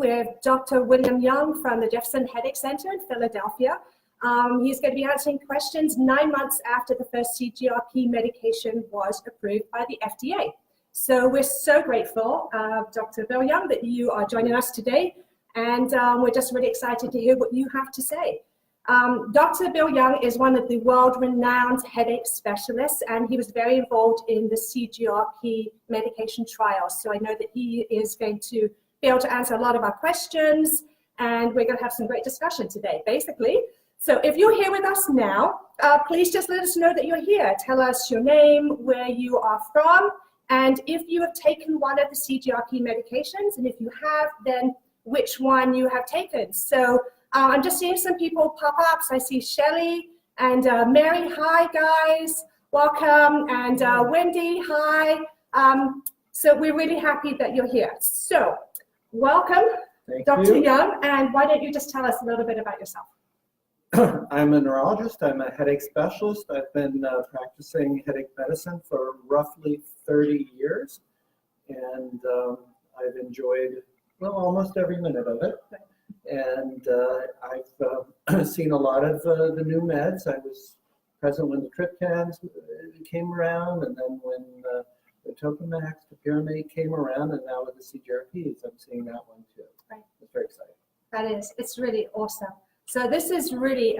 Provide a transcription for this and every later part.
with Dr. William Young from the Jefferson Headache Center in Philadelphia. He's going to be answering questions 9 months after the first CGRP medication was approved by the FDA. So we're so grateful, Dr. Bill Young, that you are joining us today, and we're just really excited to hear what you have to say. Dr. Bill Young is one of the world-renowned headache specialists, and he was very involved in the CGRP medication trials. So I know that he is going to be able to answer a lot of our questions, and we're going to have some great discussion today, basically. So if you're here with us now, please just let us know that you're here. Tell us your name, where you are from, and if you have taken one of the CGRP medications, and if you have, then which one you have taken. So I'm just seeing some people pop up. So I see Shelly and Mary. Hi, guys. Welcome. And Wendy, hi. So we're really happy that you're here. So welcome, Dr. Young. And why don't you just tell us a little bit about yourself? I'm a neurologist. I'm a headache specialist. I've been practicing headache medicine for roughly 30 years. And I've enjoyed, well, almost every minute of it. And I've seen a lot of the new meds. I was present when the triptans came around, and then when the Topamax, Topiramate came around, and now with the CGRPs, I'm seeing that one too. Right. It's very exciting. That is. It's really awesome. So this is really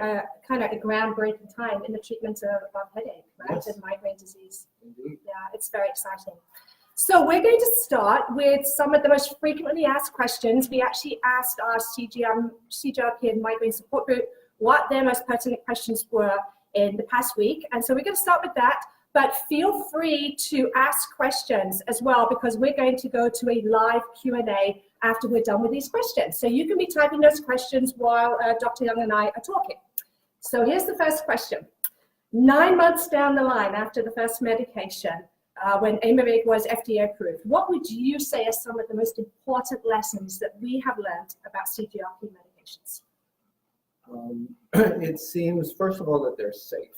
kind of a groundbreaking time in the treatment of headache, right, Yes. and migraine disease. Indeed. Yeah, it's very exciting. So we're going to start with some of the most frequently asked questions. We actually asked our CGRP and migraine support group what their most pertinent questions were in the past week. And so we're going to start with that, but feel free to ask questions as well, because we're going to go to a live Q&A after we're done with these questions. So you can be typing those questions while Dr. Young and I are talking. So here's the first question. 9 months down the line after the first medication, when Aimovig was FDA approved, what would you say are some of the most important lessons that we have learned about CGRP medications? It seems, first of all, that they're safe.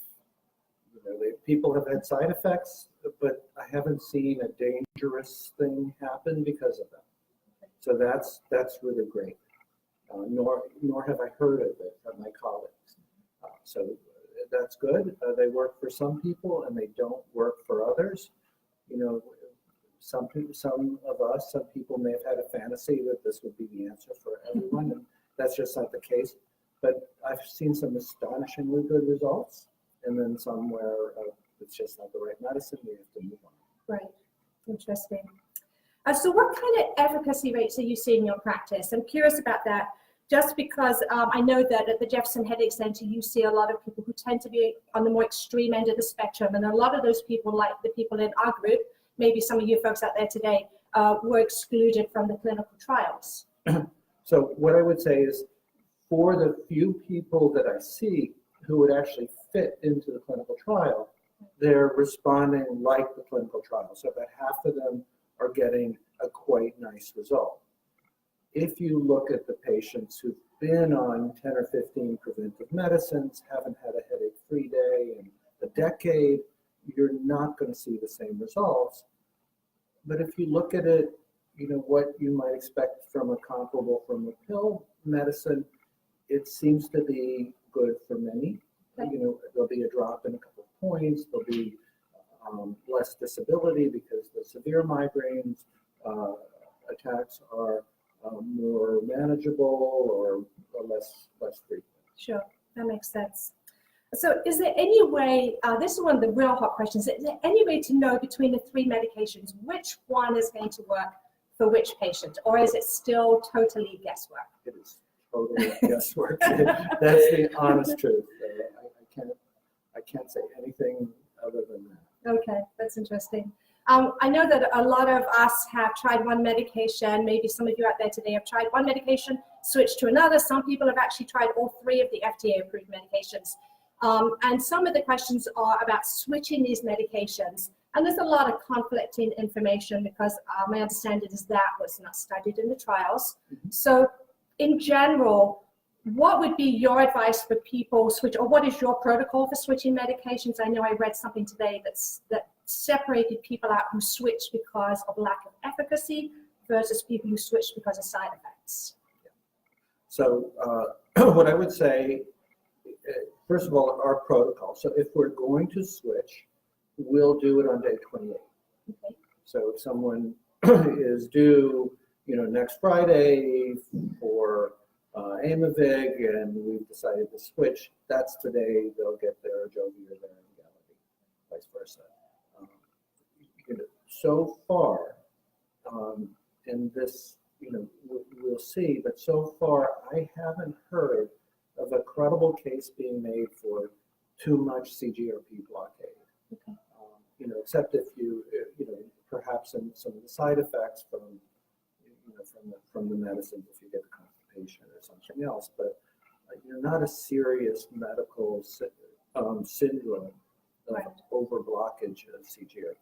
People have had side effects, but I haven't seen a dangerous thing happen because of them. So that's really great. Nor have I heard of it from my colleagues. So that's good. They work for some people and they don't work for others. You know, some people may have had a fantasy that this would be the answer for everyone, and that's just not the case. But I've seen some astonishingly good results, and then some where it's just not the right medicine. We have to move on. Right. Interesting. So what kind of efficacy rates are you seeing in your practice? I'm curious about that, just because I know that at the Jefferson Headache Center, you see a lot of people who tend to be on the more extreme end of the spectrum. And a lot of those people, like the people in our group, maybe some of you folks out there today, were excluded from the clinical trials. So what I would say is, for the few people that I see who would actually fit into the clinical trial, they're responding like the clinical trial. So about half of them are getting a quite nice result. If you look at the patients who've been on 10 or 15 preventive medicines, haven't had a headache-free day in a decade, you're not going to see the same results. But if you look at it, you know, what you might expect from a comparable from a pill medicine, it seems to be good for many. You know, there'll be a drop in a couple of points, there'll be less disability because the severe migraines attacks are more manageable or less frequent. Sure, that makes sense. So is there any way, this is one of the real hot questions, is there any way to know between the 3 medications which one is going to work for which patient, or is it still totally guesswork? It is totally guesswork. That's the honest truth. I can't say anything other than that. Okay, that's interesting. I know that a lot of us have tried one medication. Maybe some of you out there today have tried one medication, switched to another. Some people have actually tried all 3 of the FDA-approved medications. And some of the questions are about switching these medications. And there's a lot of conflicting information because my understanding is that was not studied in the trials. Mm-hmm. So in general, what would be your advice for people switch, or what is your protocol for switching medications? I know I read something today that separated people out who switched because of lack of efficacy versus people who switched because of side effects. effects? So what I would say, first of all, our protocol. So if we're going to switch, we'll do it on day 28. Okay. So if someone is due, next Friday for Aimovig, and we've decided to switch, that's the day they'll get their Ajovy or their Emgality, vice versa. So far, and this, we'll see, but so far I haven't heard of a credible case being made for too much CGRP blockade. Okay. Except if perhaps in some of the side effects from the medicines, if you get constipation or something else, but not a serious medical syndrome of Right. overblockage of CGRP.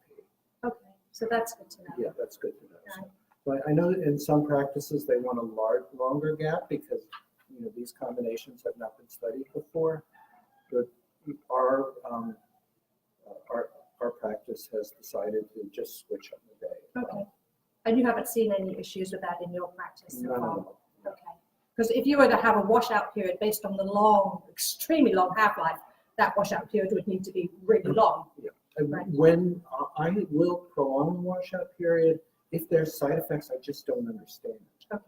Okay, so that's good to know. Yeah, that's good to know. Right. So I know that in some practices they want a longer gap because these combinations have not been studied before. But our practice has decided to just switch on the day. Okay. And you haven't seen any issues with that in your practice so None far? at all. Okay. Because if you were to have a washout period based on the long, extremely long half-life, that washout period would need to be really long. Yeah. Right. When I will prolong the washout period, if there's side effects, I just don't understand. Okay.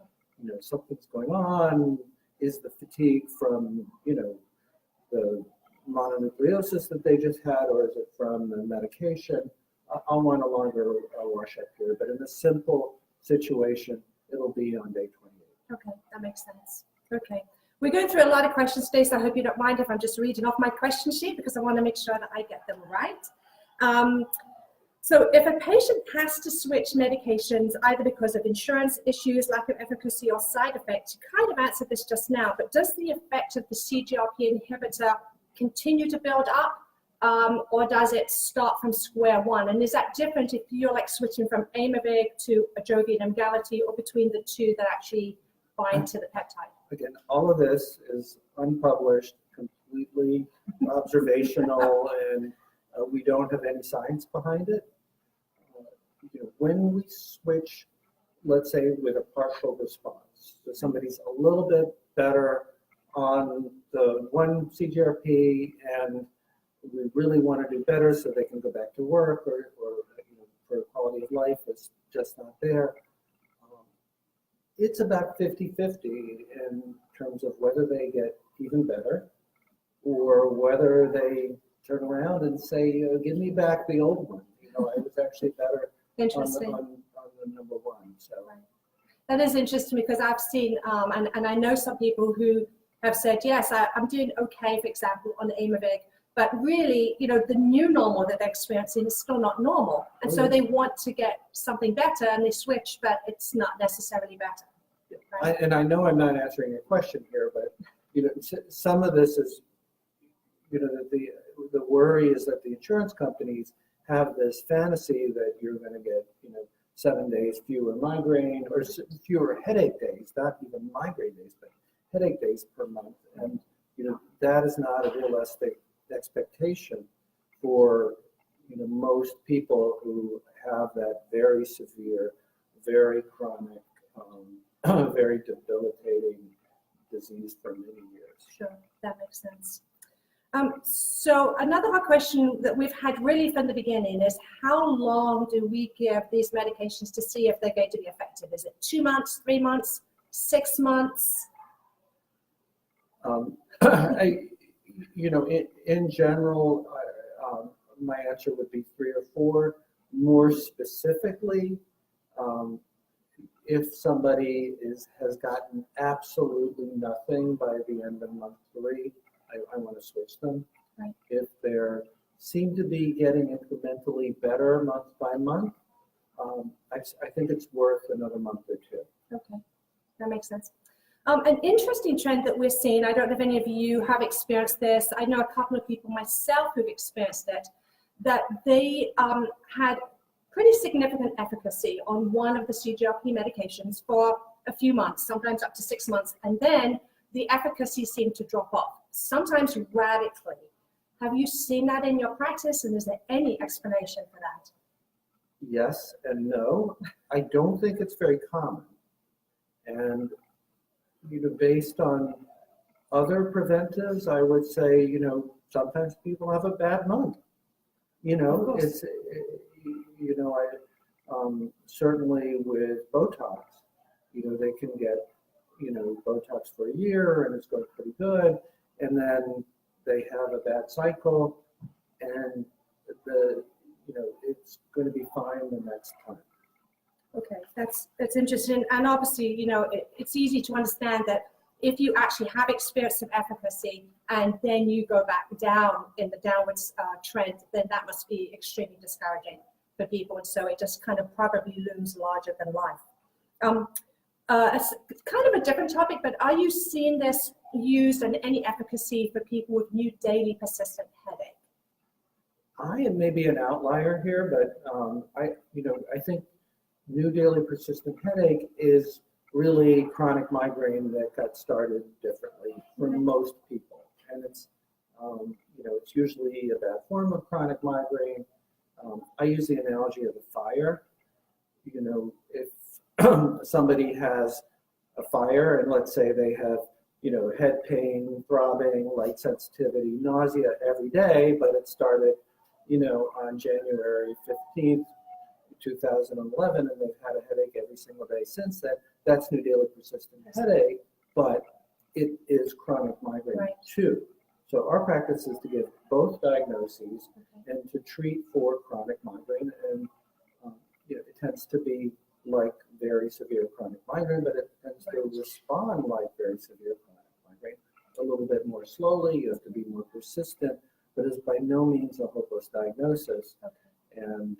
Something's going on. Is the fatigue from, the mononucleosis that they just had, or is it from the medication? I'll want a longer washout period, but in a simple situation, it'll be on day 28. Okay, that makes sense. Okay. We're going through a lot of questions today, so I hope you don't mind if I'm just reading off my question sheet because I want to make sure that I get them right. So if a patient has to switch medications, either because of insurance issues, lack of efficacy, or side effects, you kind of answered this just now, but does the effect of the CGRP inhibitor continue to build up, or does it start from square one? And is that different if you're like switching from Aimovig to Ajovy and Emgality, or between the two that actually bind to the peptide? Again, all of this is unpublished, completely observational, and we don't have any science behind it. When we switch, let's say with a partial response, so somebody's a little bit better on the one CGRP, and we really want to do better so they can go back to work, or for quality of life, it's just not there. It's about 50-50 in terms of whether they get even better or whether they turn around and say, give me back the old one. I was actually better Interesting. on the number one. So Right. That is interesting because I've seen, and I know some people who have said, yes, I'm doing okay, for example, on Aimovig, but really, the new normal that they're experiencing is still not normal. And so they want to get something better and they switch, but it's not necessarily better. Right? I know I'm not answering your question here, but some of this is, that the worry is that the insurance companies have this fantasy that you're going to get, 7 days fewer migraine or fewer headache days, not even migraine days, but headache days per month. And, that is not a realistic expectation for, most people who have that very severe, very chronic, very debilitating disease for many years. Sure, that makes sense. So another hard question that we've had really from the beginning is how long do we give these medications to see if they're going to be effective? Is it 2 months, 3 months, 6 months? In general, my answer would be 3 or 4. More specifically, if somebody has gotten absolutely nothing by the end of month 3, I want to switch them. Right. If they seem to be getting incrementally better month by month, I think it's worth another month or 2. Okay, that makes sense. An interesting trend that we're seeing, I don't know if any of you have experienced this, I know a couple of people myself who've experienced it, that they had pretty significant efficacy on one of the CGRP medications for a few months, sometimes up to 6 months, and then the efficacy seemed to drop off, sometimes radically. Have you seen that in your practice, and is there any explanation for that? Yes and no. I don't think it's very common. And based on other preventives, I would say, sometimes people have a bad month. It's, certainly with Botox, they can get, Botox for a year and it's going pretty good. And then they have a bad cycle and it's going to be fine the next time. Okay, that's interesting. And obviously, it's easy to understand that if you actually have experienced some efficacy and then you go back down in the downwards trend, then that must be extremely discouraging for people. And so it just kind of probably looms larger than life. It's kind of a different topic, but are you seeing this used in any efficacy for people with new daily persistent headache? I am maybe an outlier here, but I think new daily persistent headache is really chronic migraine that got started differently for most people. And it's, it's usually a bad form of chronic migraine. I use the analogy of a fire. If somebody has a fire and let's say they have, head pain, throbbing, light sensitivity, nausea every day, but it started, on January 15th, 2011, and they've had a headache every single day since then. That's new daily persistent headache, but it is chronic migraine too. So our practice is to give both diagnoses and to treat for chronic migraine. And it tends to be like very severe chronic migraine, but it tends to respond like very severe chronic migraine a little bit more slowly. You have to be more persistent, but is by no means a hopeless diagnosis. And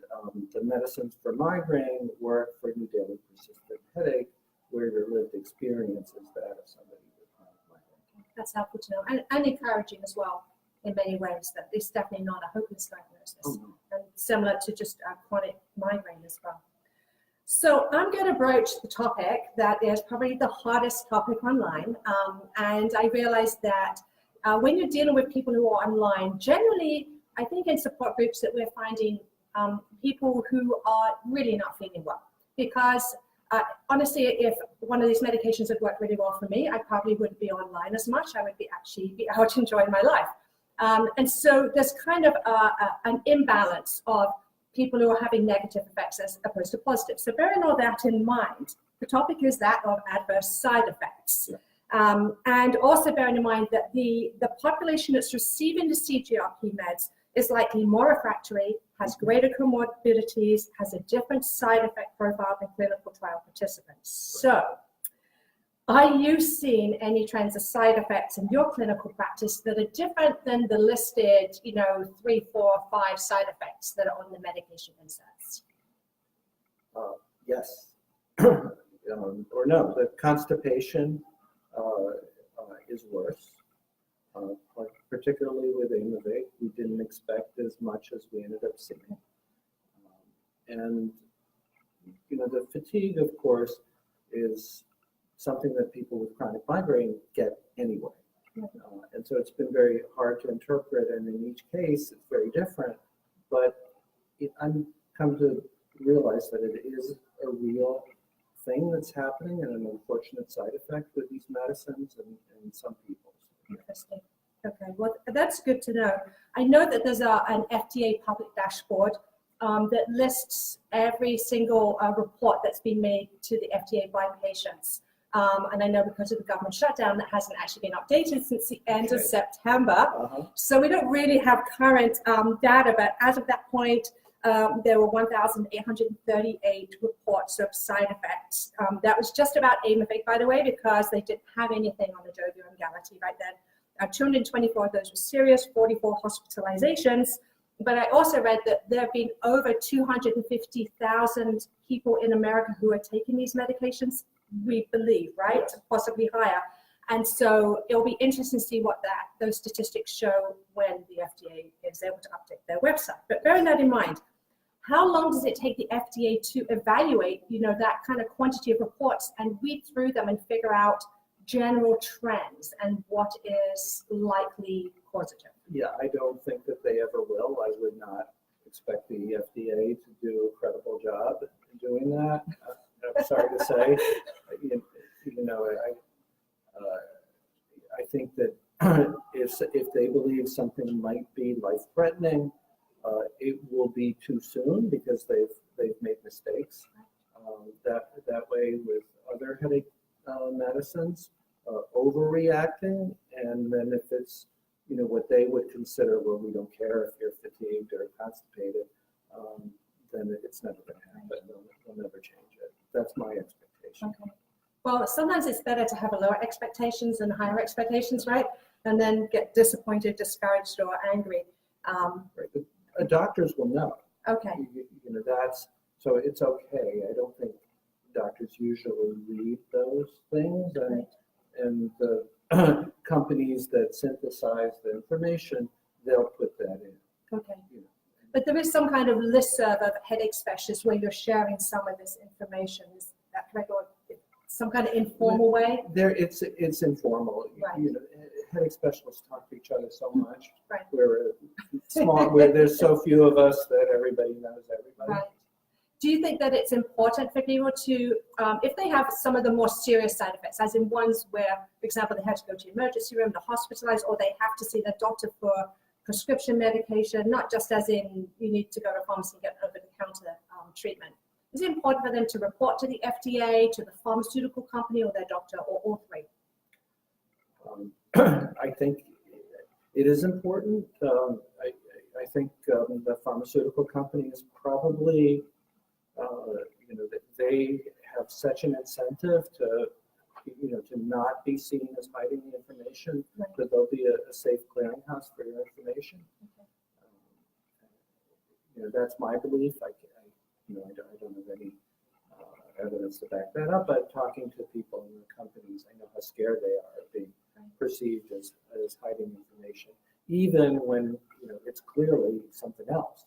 the medicines for migraine work for new daily persistent headache, where your lived experience is that of somebody with chronic migraine. That's helpful to know, and encouraging as well in many ways, that it's definitely not a hopeless diagnosis, and similar to just chronic migraine as well. So I'm going to broach the topic that is probably the hardest topic online, and I realized that when you're dealing with people who are online, generally, I think in support groups that we're finding people who are really not feeling well. Because honestly, if one of these medications had worked really well for me, I probably wouldn't be online as much. I would be out enjoying my life. And so there's kind of an imbalance of people who are having negative effects as opposed to positive. So bearing all that in mind, the topic is that of adverse side effects. And also bearing in mind that the population that's receiving the CGRP meds is likely more refractory, has greater comorbidities, has a different side effect profile than clinical trial participants. So, are you seeing any trends of side effects in your clinical practice that are different than the listed, 3, 4, 5 side effects that are on the medication inserts? Yes. Or no, the constipation is worse. Particularly with Aimovig, we didn't expect as much as we ended up seeing. And the fatigue, of course, is something that people with chronic migraine get anyway. And so it's been very hard to interpret, and in each case, it's very different. But I'm come to realize that it is a real thing that's happening and an unfortunate side effect with these medicines and some people. Interesting. Okay, well, that's good to know. I know that there's an FDA public dashboard that lists every single report that's been made to the FDA by patients. And I know because of the government shutdown, that hasn't actually been updated since the end of September. So we don't really have current data, but as of that point, there were 1,838 reports of side effects. That was just about Aimovig, by the way, because they didn't have anything on Ajovy and Emgality right then. 224 of those were serious, 44 hospitalizations. But I also read that there have been over 250,000 people in America who are taking these medications, we believe, right? Yes. Possibly higher. And so it'll be interesting to see what those statistics show when the FDA is able to update their website. But bearing that in mind, how long does it take the FDA to evaluate, that kind of quantity of reports and read through them and figure out general trends and what is likely causative? Yeah, I don't think that they ever will. I would not expect the FDA to do a credible job in doing that. I'm sorry to say, I think that if they believe something might be life-threatening, it will be too soon because they've made mistakes. That way with other headache medicines, overreacting, and then if it's what they would consider, well, we don't care if you're fatigued or constipated, then it's never going to happen. They'll never change it. That's my expectation. Okay. Well, sometimes it's better to have lower expectations than higher expectations, right? And then get disappointed, discouraged, or angry. Right. But doctors will know. Okay. That's so it's okay. I don't think doctors usually read those things, and the companies that synthesize the information, they'll put that in. Okay. But there is some kind of listserv of headache specialists where you're sharing some of this information. Is that correct? Or some kind of informal way? It's informal. Right. Headache specialists talk to each other so much. Right. We're small. Where there's so few of us that everybody knows everybody. Right. Do you think that it's important for people to, if they have some of the more serious side effects, as in ones where, for example, they have to go to the emergency room, they're hospitalized, or they have to see their doctor for prescription medication, not just as in you need to go to a pharmacy and get over-the-counter treatment? Is it important for them to report to the FDA, to the pharmaceutical company, or their doctor, or all three? I think it is important. I think the pharmaceutical companies probably, that they have such an incentive to not be seen as hiding the information, Right. that there'll be a safe clearinghouse for your information. Okay. That's my belief. I don't have any evidence to back that up, but talking to people in the companies, I know how scared they are of being perceived as hiding information, even when it's clearly something else.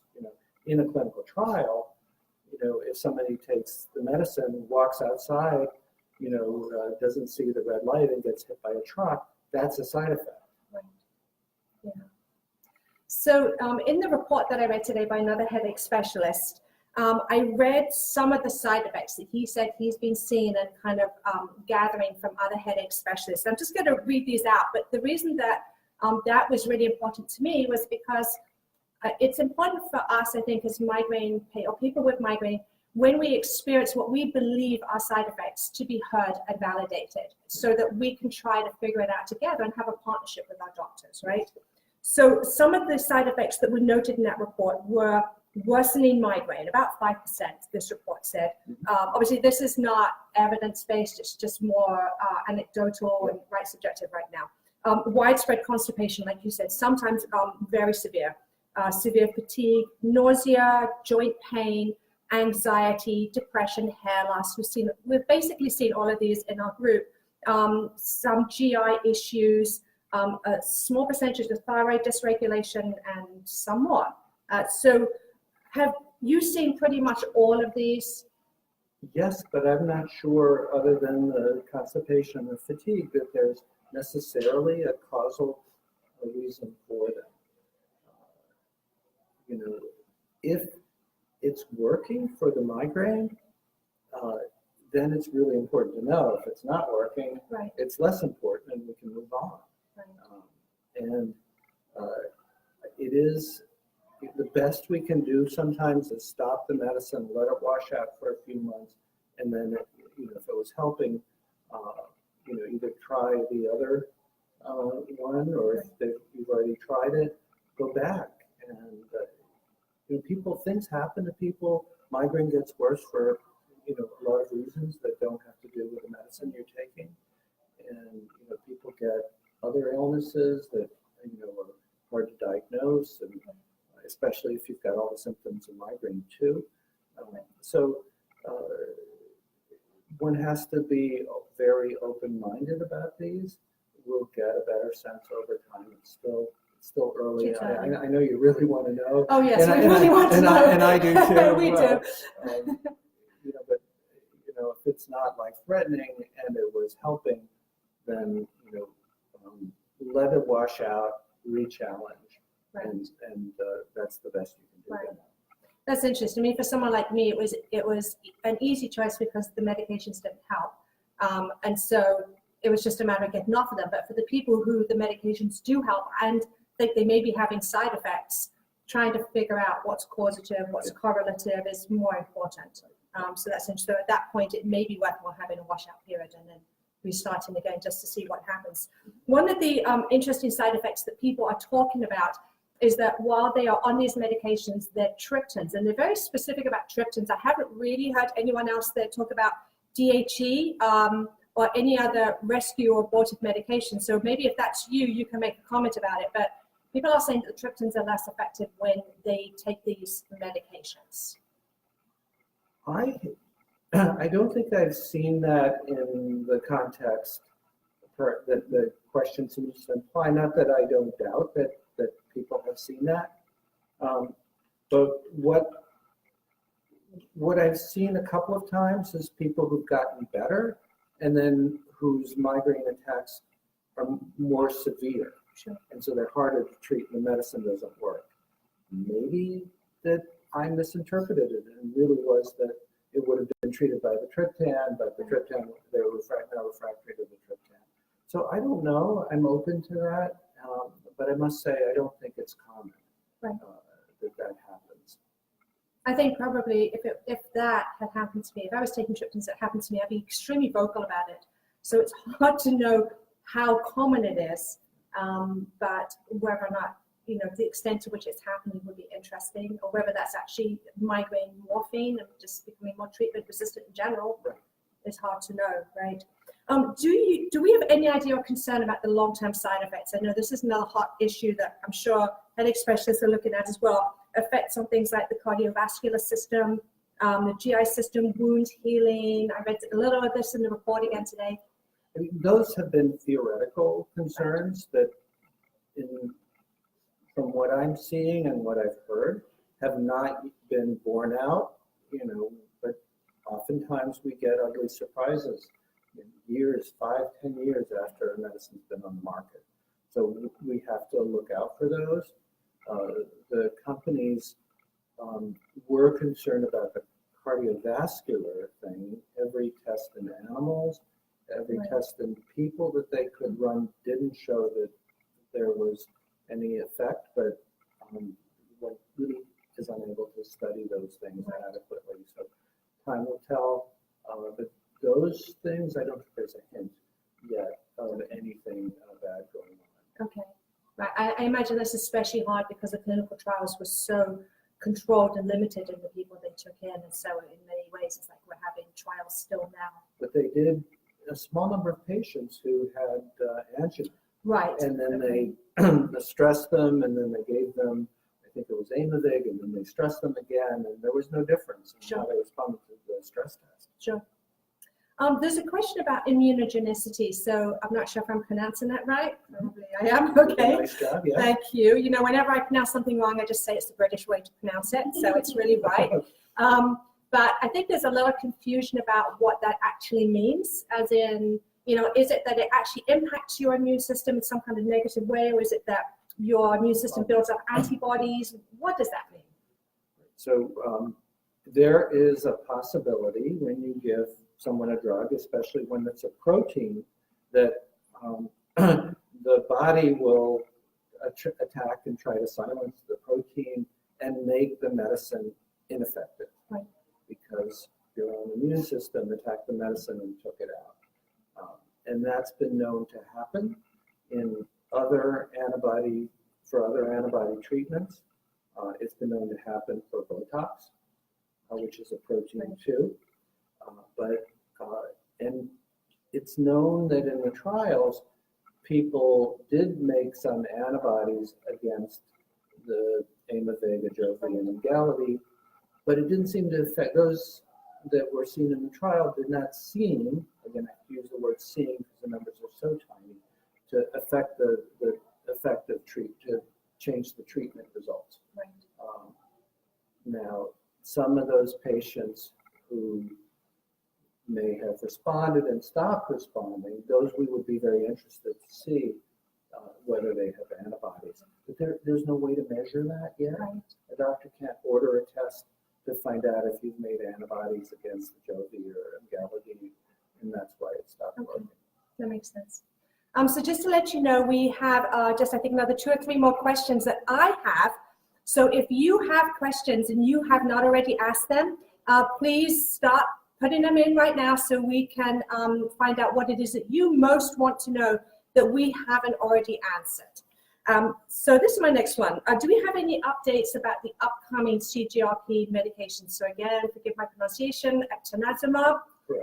In a clinical trial, if somebody takes the medicine, walks outside, doesn't see the red light and gets hit by a truck, that's a side effect. Right. Yeah. So in the report that I read today by another headache specialist, I read some of the side effects that he said he's been seeing and kind of gathering from other headache specialists. I'm just going to read these out, but the reason that that was really important to me was because it's important for us, I think, as migraine or people with migraine, when we experience what we believe are side effects, to be heard and validated so that we can try to figure it out together and have a partnership with our doctors, right? So some of the side effects that were noted in that report were worsening migraine, about 5%, this report said. Obviously, this is not evidence-based, it's just more anecdotal and subjective right now. Widespread constipation, like you said, sometimes very severe. Severe fatigue, nausea, joint pain, anxiety, depression, hair loss. We've basically seen all of these in our group. Some GI issues, a small percentage of thyroid dysregulation, and some more. So have you seen pretty much all of these? Yes, but I'm not sure, other than the constipation and the fatigue, that there's necessarily a causal reason for them. If it's working for the migraine, then it's really important to know. If it's not working, Right. it's less important and we can move on. Right. It is the best we can do sometimes is stop the medicine, let it wash out for a few months, and then if it was helping, either try the other one, or if you've already tried it, go back. And things happen to people. Migraine gets worse for a lot of reasons that don't have to do with the medicine you're taking, and people get other illnesses that are hard to diagnose, and especially if you've got all the symptoms of migraine too. So one has to be very open-minded about these. We'll get a better sense over time. It's still early. I know you really want to know. Oh yes, we really want to know. And I do too. We do. But if it's not life-threatening and it was helping, then let it wash out, re-challenge, Right. and that's the best you can do. Right. That's interesting. I mean, for someone like me, it was an easy choice because the medications didn't help, and so it was just a matter of getting off of them. But for the people who the medications do help and think they may be having side effects, trying to figure out what's causative, what's correlative is more important. So that's interesting. So at that point, it may be worthwhile having a washout period and then restarting again just to see what happens. One of the interesting side effects that people are talking about is that while they are on these medications, they're triptans, and they're very specific about triptans. I haven't really heard anyone else that talk about DHE or any other rescue or abortive medication. So maybe if that's you, you can make a comment about it. But people are saying that triptans are less effective when they take these medications. I don't think I've seen that in the context that the question seems to imply. Not that I don't doubt that people have seen that, but what I've seen a couple of times is people who've gotten better and then whose migraine attacks are more severe. Sure. And so they're harder to treat and the medicine doesn't work. Maybe that I misinterpreted it and it really was that it would have been treated by the triptan, but the triptan, they were now refractory to the triptan. So I don't know, I'm open to that, but I must say I don't think it's common that happens. I think probably if that had happened to me, if I was taking triptans that happened to me, I'd be extremely vocal about it. So it's hard to know how common it is, but whether or not, the extent to which it's happening would be interesting, or whether that's actually migraine morphine and just becoming more treatment resistant in general. Right. It's hard to know, right? Do we have any idea or concern about the long-term side effects? I know this is another hot issue that I'm sure headache specialists are looking at as well. Effects on things like the cardiovascular system, the GI system, wound healing. I read a little of this in the report again today. I mean, those have been theoretical concerns that, from what I'm seeing and what I've heard, have not been borne out. But oftentimes we get ugly surprises in years, 5, 10 years after a medicine's been on the market. So we have to look out for those. The companies were concerned about the cardiovascular thing. Every test in animals, every test in people that they could run didn't show that there was any effect, but one really is unable to study those things adequately. So time will tell. But those things, I don't think there's a hint yet of anything bad going on. Okay. Right. I imagine that's especially hard because the clinical trials were so controlled and limited in the people they took in, and so in many ways it's like we're having trials still now. But they did a small number of patients who had angina. Right. And then they stressed them, and then they gave them, I think it was Aimovig, and then they stressed them again, and there was no difference in how they responded to the stress test. Sure. There's a question about immunogenicity, so I'm not sure if I'm pronouncing that right. Probably I am. Okay. Nice job, yeah. Thank you. Whenever I pronounce something wrong, I just say it's the British way to pronounce it, so it's really right. But I think there's a little confusion about what that actually means, as in, is it that it actually impacts your immune system in some kind of negative way, or is it that your immune system builds up antibodies? What does that mean? So there is a possibility when you give someone a drug, especially when it's a protein, that the body will attack and try to silence the protein and make the medicine ineffective. Right. Because your own immune system attacked the medicine and took it out. And that's been known to happen in other antibody treatments. It's been known to happen for Botox, which is a protein too. And it's known that in the trials, people did make some antibodies against the Aimovig, Ajovy, and Emgality, but it didn't seem to affect those that were seen in the trial. Did not seem, again, I have to use the word "seeing" because the numbers are so tiny, to affect the effective to change the treatment results. Right. Now, some of those patients who may have responded and stopped responding, those we would be very interested to see whether they have antibodies. But there's no way to measure that yet. Right. A doctor can't order a test to find out if you've made antibodies against Ajovy or Emgality, and that's why it stopped working. That makes sense. So just to let you know, we have just, I think, another 2 or 3 more questions that I have. So if you have questions and you have not already asked them, please start putting them in right now so we can find out what it is that you most want to know that we haven't already answered. So this is my next one. Do we have any updates about the upcoming CGRP medications? So again, forgive my pronunciation, ectinazumab,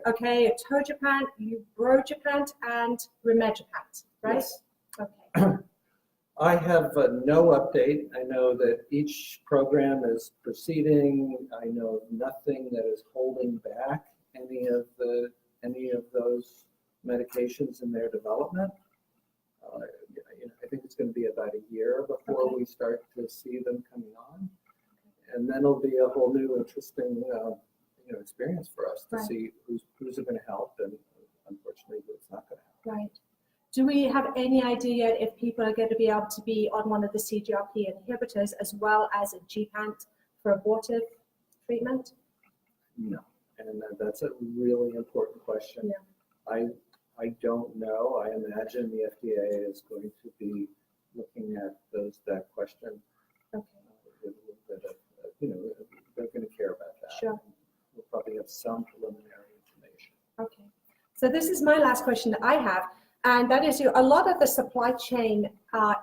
okay, atogepant, ubrogepant, and rimegepant, right? Yes. Okay. I have no update. I know that each program is proceeding. I know nothing that is holding back any of those medications in their development. I think it's going to be about a year before we start to see them coming on, and then it'll be a whole new interesting experience for us to see who's going to help and unfortunately who's not going to help. Right. Do we have any idea if people are going to be able to be on one of the CGRP inhibitors as well as a GPANT for abortive treatment? No, and that's a really important question. Yeah. I don't know. I imagine the FDA is going to be looking at that question. Okay. With a little bit of, they're going to care about that. Sure. We'll probably have some preliminary information. Okay. So this is my last question that I have. And that is, a lot of the supply chain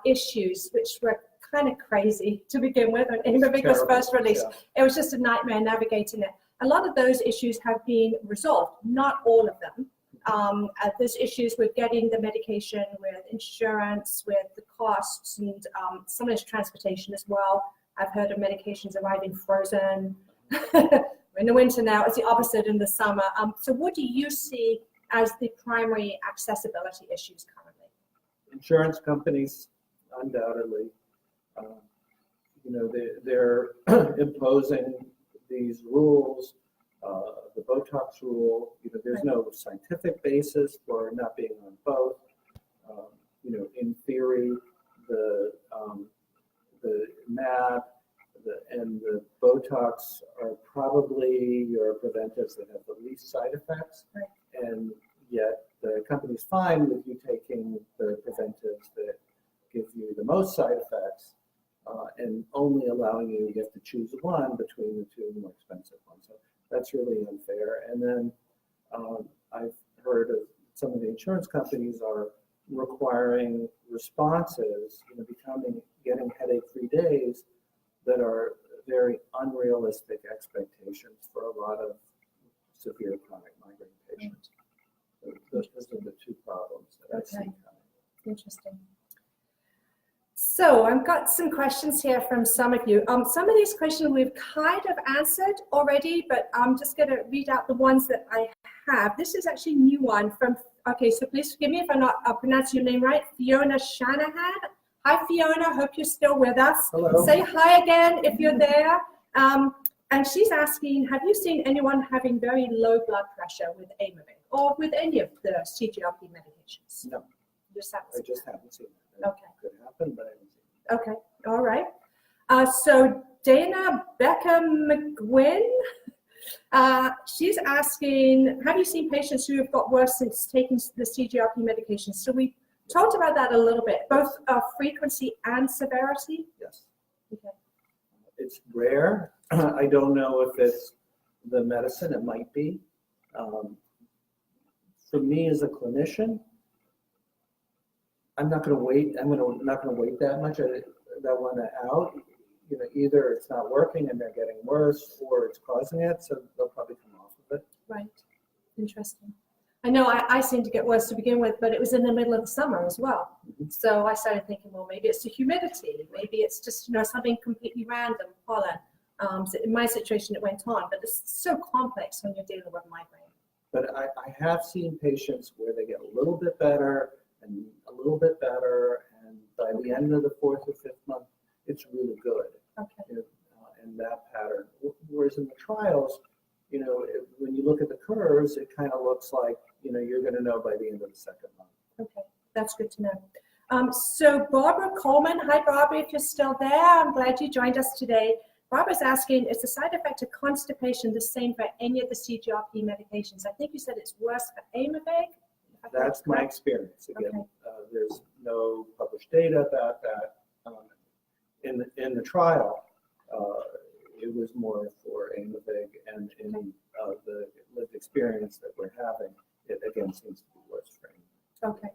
issues, which were kind of crazy to begin with, when Aimovig was first released, it was just a nightmare navigating it. A lot of those issues have been resolved, not all of them. There's issues with getting the medication, with insurance, with the costs, and some of it's transportation as well. I've heard of medications arriving frozen. In the winter now, it's the opposite in the summer. So what do you see as the primary accessibility issues currently? Insurance companies, undoubtedly, they're imposing these rules, the Botox rule. There's no scientific basis for not being on both. In theory, the MAB and the Botox are probably your preventives that have the least side effects. Right. And yet the company's fine with you taking the preventives that give you the most side effects and only allowing you have to choose one between the 2 more expensive ones. So that's really unfair. And then I've heard of some of the insurance companies are requiring responses, getting headache-free days that are very unrealistic expectations for a lot of severe chronic migraine patients. Those are the 2 problems that I see coming. Interesting. So I've got some questions here from some of you. Some of these questions we've kind of answered already, but I'm just going to read out the ones that I have. This is actually a new one from, so please forgive me if I'm not pronouncing your name right, Fiona Shanahan. Hi, Fiona. Hope you're still with us. Hello. Say hi again if you're there. And she's asking, have you seen anyone having very low blood pressure with Aimovig or with any of the CGRP medications? No. I just haven't seen it. Okay. It could happen, but I haven't seen it. Okay. All right. So Dana Becca McGuinn, she's asking, have you seen patients who have got worse since taking the CGRP medications? So we talked about that a little bit, both frequency and severity. Yes. Okay. It's rare. I don't know if it's the medicine. It might be. For me as a clinician, I'm not going to wait. I'm not going to wait that much. That one out. Either it's not working and they're getting worse, or it's causing it. So they'll probably come off of it. Right. Interesting. I know I seemed to get worse to begin with, but it was in the middle of the summer as well. Mm-hmm. So I started thinking, well, maybe it's the humidity. Maybe it's just something completely random, pollen. So in my situation, it went on, but it's so complex when you're dealing with migraine. But I have seen patients where they get a little bit better and a little bit better, and by the end of the 4th or 5th month, it's really good. Okay. In that pattern. Whereas in the trials, when you look at the curves, it kind of looks like, you're going to know by the end of the 2nd month. Okay, that's good to know. So Barbara Coleman, hi Barbara, if you're still there, I'm glad you joined us today. Barbara's asking, is the side effect of constipation the same for any of the CGRP medications? I think you said it's worse for Aimovig. That's my experience. Again, there's no published data about that. In the trial, it was more for Aimovig, and in the lived experience that we're having, it again seems to be worse for Aimovig. Okay.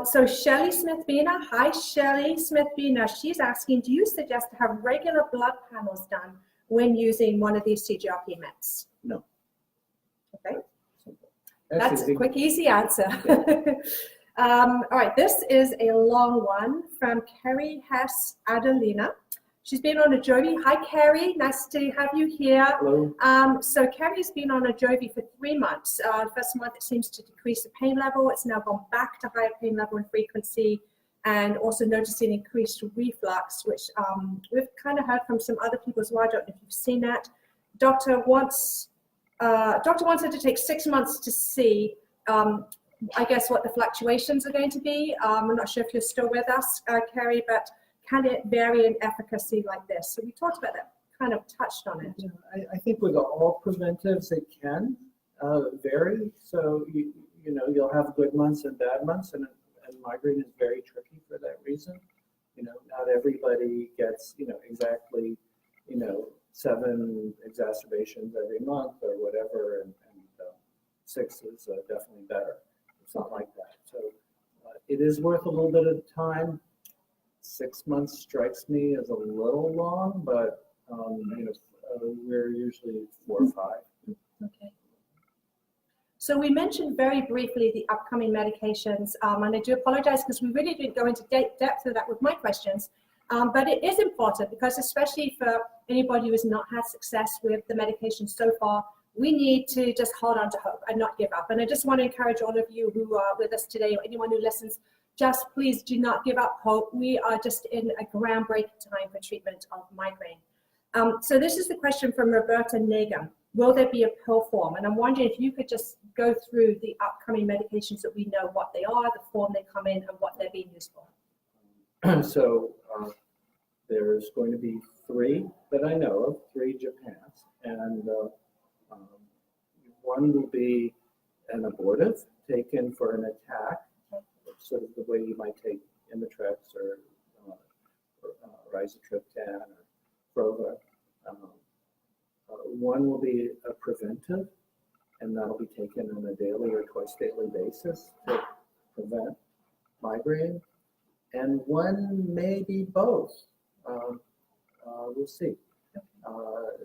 So Shelley Smith-Bina, hi Shelley Smith-Bina, she's asking, do you suggest to have regular blood panels done when using one of these CGRP meds? No. Okay. Simple. That's easy. a quick, easy answer. Yeah. All right, this is a long one from Carrie Hess Adelina. She's been on Ajovy. Hi, Carrie. Nice to have you here. Hello. So Carrie's been on Ajovy for 3 months. First month, it seems to decrease the pain level. It's now gone back to higher pain level and frequency, and also noticing increased reflux, which we've kind of heard from some other people as well. I don't know if you've seen that. Doctor wants her to take 6 months to see, I guess, what the fluctuations are going to be. I'm not sure if you're still with us, Carrie, but can it vary in efficacy like this? So we talked about that, kind of touched on it. Yeah, I think with all preventives, it can vary. So, you know, you'll have good months and bad months, and migraine is very tricky for that reason. You know, not everybody gets, you know, exactly, you know, 7 exacerbations every month or whatever, and 6 is definitely better. It's not like that. So it is worth a little bit of time. 6 months strikes me as a little long, but you know, we're usually 4 or 5. Okay. So we mentioned very briefly the upcoming medications, and I do apologize because we really didn't go into depth of that with my questions, but it is important because especially for anybody who has not had success with the medication so far, we need to just hold on to hope and not give up. And I just want to encourage all of you who are with us today, or anyone who listens, just please do not give up hope. We are just in a groundbreaking time for treatment of migraine. So this is the question from Roberta Nagam. Will there be a pill form? And I'm wondering if you could just go through the upcoming medications that we know what they are, the form they come in, and what they're being used for. So there's going to be 3 that I know of, 3 Japans, and one will be an abortive taken for an attack, sort of the way you might take Imitrex or rizatriptan or Prova. One will be a preventive, and that'll be taken on a daily or twice daily basis to prevent migraine. And one may be both. We'll see.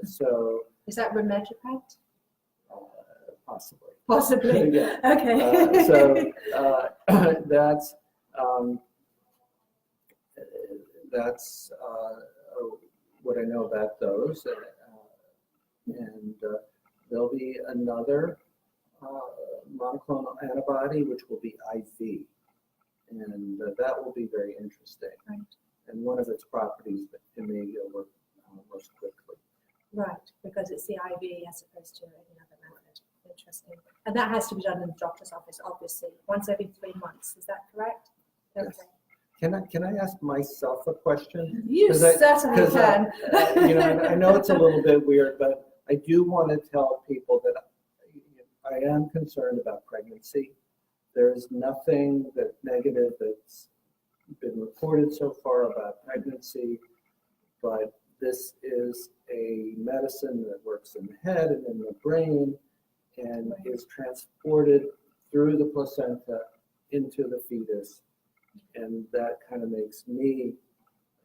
So is that Remedipet? Possibly. Possibly. Yeah. Okay. So that's what I know about those. And there'll be another monoclonal antibody, which will be IV. And that will be very interesting. Right. And one of its properties that it may work most quickly. Right, because it's the IV as opposed to any other method. Interesting. And that has to be done in the doctor's office, obviously, once every 3 months. Is that correct? Okay. Yes. Can I ask myself a question? You certainly can. You know, I know it's a little bit weird, but I do want to tell people that I am concerned about pregnancy. There's nothing that negative that's been reported so far about pregnancy, but this is a medicine that works in the head and in the brain and is transported through the placenta into the fetus. And that kind of makes me,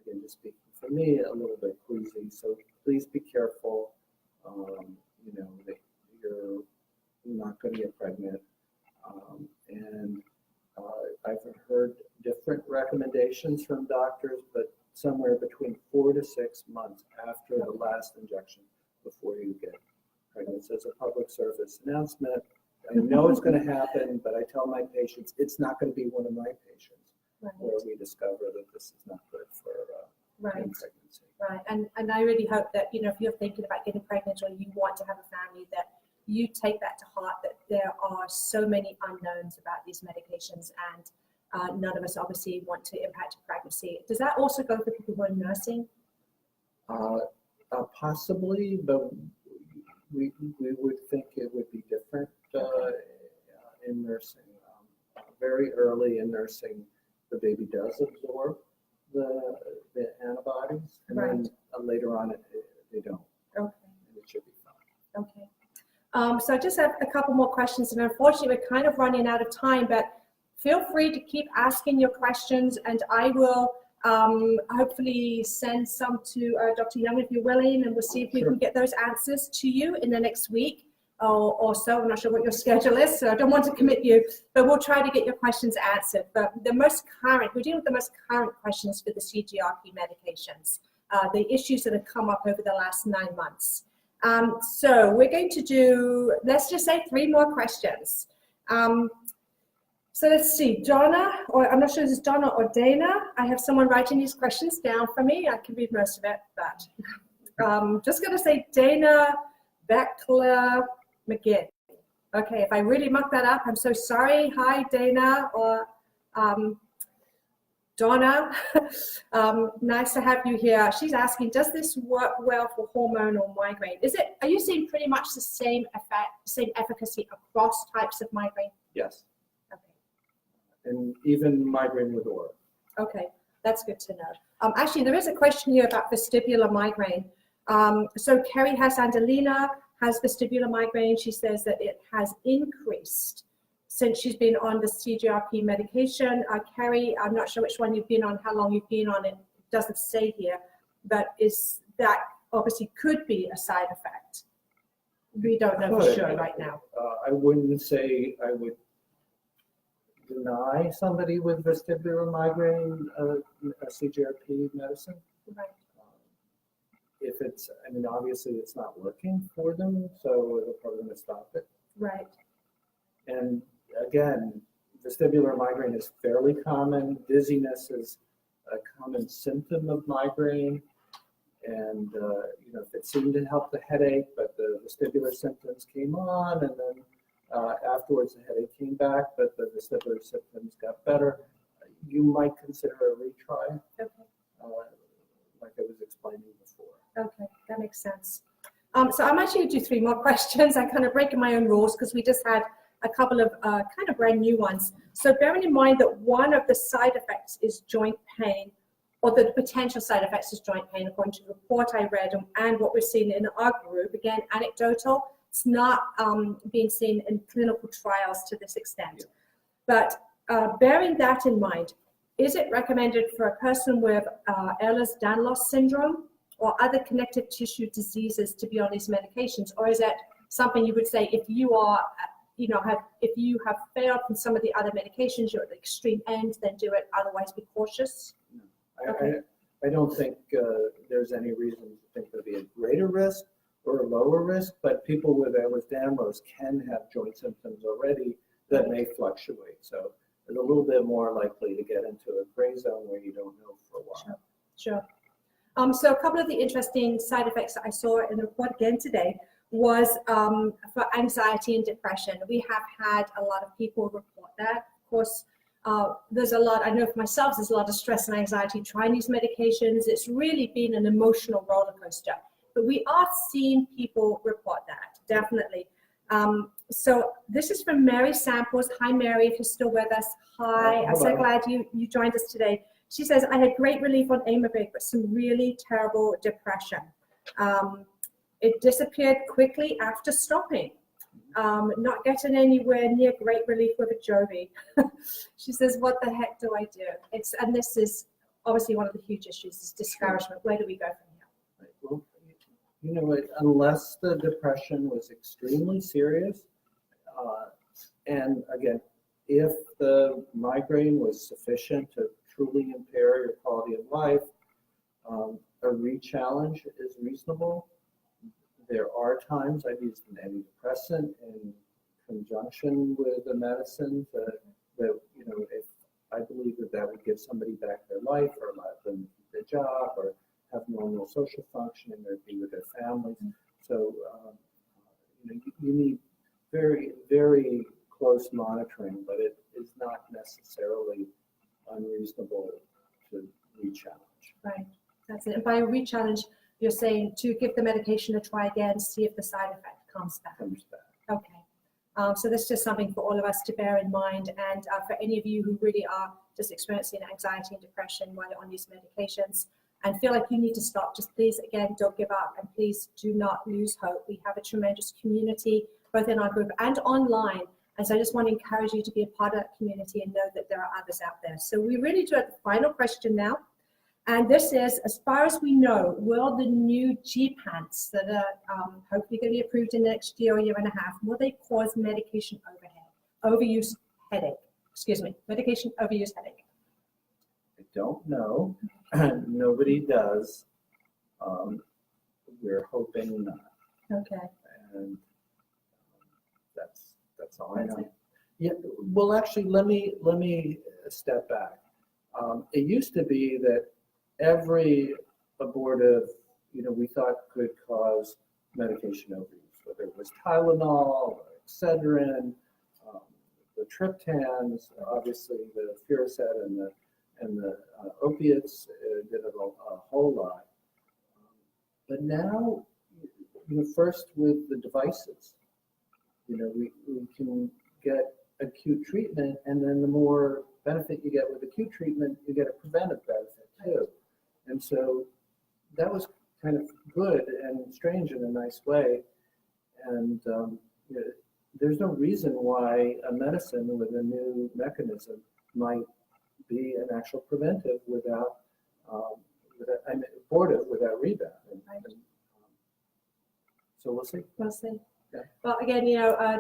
again, just speaking for me, a little bit queasy. So please be careful, you know, that you're not going to get pregnant. And I've heard different recommendations from doctors, but somewhere between 4 to 6 months after the last injection before you get pregnant. So it's a public service announcement. I know it's going to happen, but I tell my patients it's not going to be one of my patients where we discover that this is not good for pregnancy. Right, and I really hope that, you know, if you're thinking about getting pregnant or you want to have a family, that you take that to heart, that there are so many unknowns about these medications, and none of us obviously want to impact pregnancy. Does that also go for people who are nursing? Possibly, but we would think it would be different in nursing. very early in nursing, the baby does absorb the antibodies, and then later on they don't. Okay. And it should be fine. Okay. So I just have a couple more questions, and unfortunately we're kind of running out of time, but feel free to keep asking your questions, and I will hopefully send some to Dr. Young if you're willing, and we'll see if we can get those answers to you in the next week or so. I'm not sure what your schedule is, so I don't want to commit you, but we'll try to get your questions answered. But the most current, we're dealing with the most current questions for the CGRP medications, the issues that have come up over the last 9 months. So we're going to do, let's just say 3 more questions. So let's see, Donna, or I'm not sure if it's Donna or Dana. I have someone writing these questions down for me. I can read most of it, but just going to say Dana Beckler McGinn. Okay, if I really mucked that up, I'm so sorry. Hi, Dana or Donna. Nice to have you here. She's asking, does this work well for hormonal migraine? Are you seeing pretty much the same effect, same efficacy across types of migraine? Yes. Okay. And even migraine with aura. Okay, that's good to know. Actually, there is a question here about vestibular migraine. So Kerry has Angelina has vestibular migraine. She says that it has increased since she's been on the CGRP medication. Kerry, I'm not sure which one you've been on, how long you've been on it. It doesn't say here, but is that obviously could be a side effect. We don't know for sure right now. I wouldn't say I would deny somebody with vestibular migraine a CGRP medicine. Right. If it's, I mean, obviously it's not working for them, so they're probably going to stop it. Right. And again, vestibular migraine is fairly common. Dizziness is a common symptom of migraine. And, you know, if it seemed to help the headache, but the vestibular symptoms came on, and then afterwards the headache came back, but the vestibular symptoms got better, you might consider a retry, like I was explaining before. Okay, that makes sense. So I'm actually going to do 3 more questions. I'm kind of breaking my own rules because we just had a couple of kind of brand new ones. So bearing in mind that one of the side effects is joint pain, or the potential side effects is joint pain, according to the report I read and what we're seeing in our group, again, anecdotal, it's not being seen in clinical trials to this extent. But bearing that in mind, is it recommended for a person with Ehlers-Danlos syndrome or other connective tissue diseases to be on these medications? Or is it something you would say if you are, you know, if you have failed from some of the other medications, you're at the extreme end, then do it, otherwise be cautious? No. I don't think there's any reason to think there'll be a greater risk or a lower risk, but people with Ehlers-Danlos can have joint symptoms already that may fluctuate. So it's a little bit more likely to get into a gray zone where you don't know for a while. Sure. So a couple of the interesting side effects that I saw in the report again today was for anxiety and depression. We have had a lot of people report that. Of course, there's a lot, I know for myself, there's a lot of stress and anxiety trying these medications. It's really been an emotional roller coaster. But we are seeing people report that, definitely. So this is from Mary Samples. Hi, Mary, if you're still with us. Hi, I'm so glad you joined us today. She says, I had great relief on Aimovig, but some really terrible depression. It disappeared quickly after stopping. Not getting anywhere near great relief with Ajovy. She says, what the heck do I do? And this is obviously one of the huge issues, is discouragement. Where do we go from here? Right. Well, you know, unless the depression was extremely serious, and again, if the migraine was sufficient to truly impair your quality of life, a re-challenge is reasonable. There are times I've used an antidepressant in conjunction with a medicine that, you know, if I believe that would give somebody back their life or let them keep their job or have normal social functioning or be with their families. So, you know, you need very, very close monitoring, but it is not necessarily unreasonable to re-challenge. Right, that's it. And by a re-challenge, you're saying to give the medication a try again, see if the side effect comes back. Comes back. Okay. So this is just something for all of us to bear in mind. And for any of you who really are just experiencing anxiety and depression while you're on these medications and feel like you need to stop, just please, again, don't give up, and please do not lose hope. We have a tremendous community, both in our group and online. And so I just want to encourage you to be a part of that community and know that there are others out there. So we really do have the final question now. And this is, as far as we know, will the new G-PANTs that are hopefully going to be approved in the next year or year and a half, will they cause medication overuse headache? Excuse me, medication overuse headache. I don't know. Nobody does. We're hoping not. Okay. And that's all I know. Yeah. Well, actually, let me step back. It used to be that every abortive, we thought could cause medication overuse, whether it was Tylenol, or Excedrin, the triptans, obviously the Furosemide and the opiates did a whole lot. But now, first with the devices, we can get acute treatment, and then the more benefit you get with acute treatment, you get a preventive benefit too. And so that was kind of good and strange in a nice way. And there's no reason why a medicine with a new mechanism might be an actual preventive without abortive without rebound. So we'll see. We'll see. Yeah. Well, again,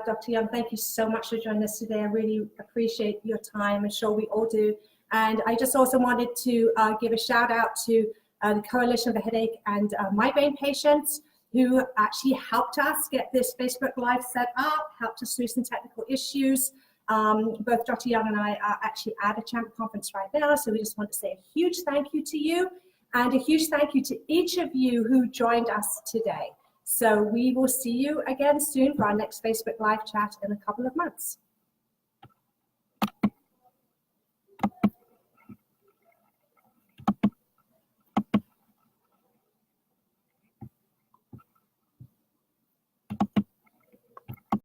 Dr. Young, thank you so much for joining us today. I really appreciate your time. I'm sure we all do. And I just also wanted to give a shout out to the Coalition of the Headache and Migraine Patients, who actually helped us get this Facebook Live set up, helped us through some technical issues. Both Dr. Young and I are actually at a chamber conference right now, so we just want to say a huge thank you to you, and a huge thank you to each of you who joined us today. So we will see you again soon for our next Facebook Live chat in a couple of months.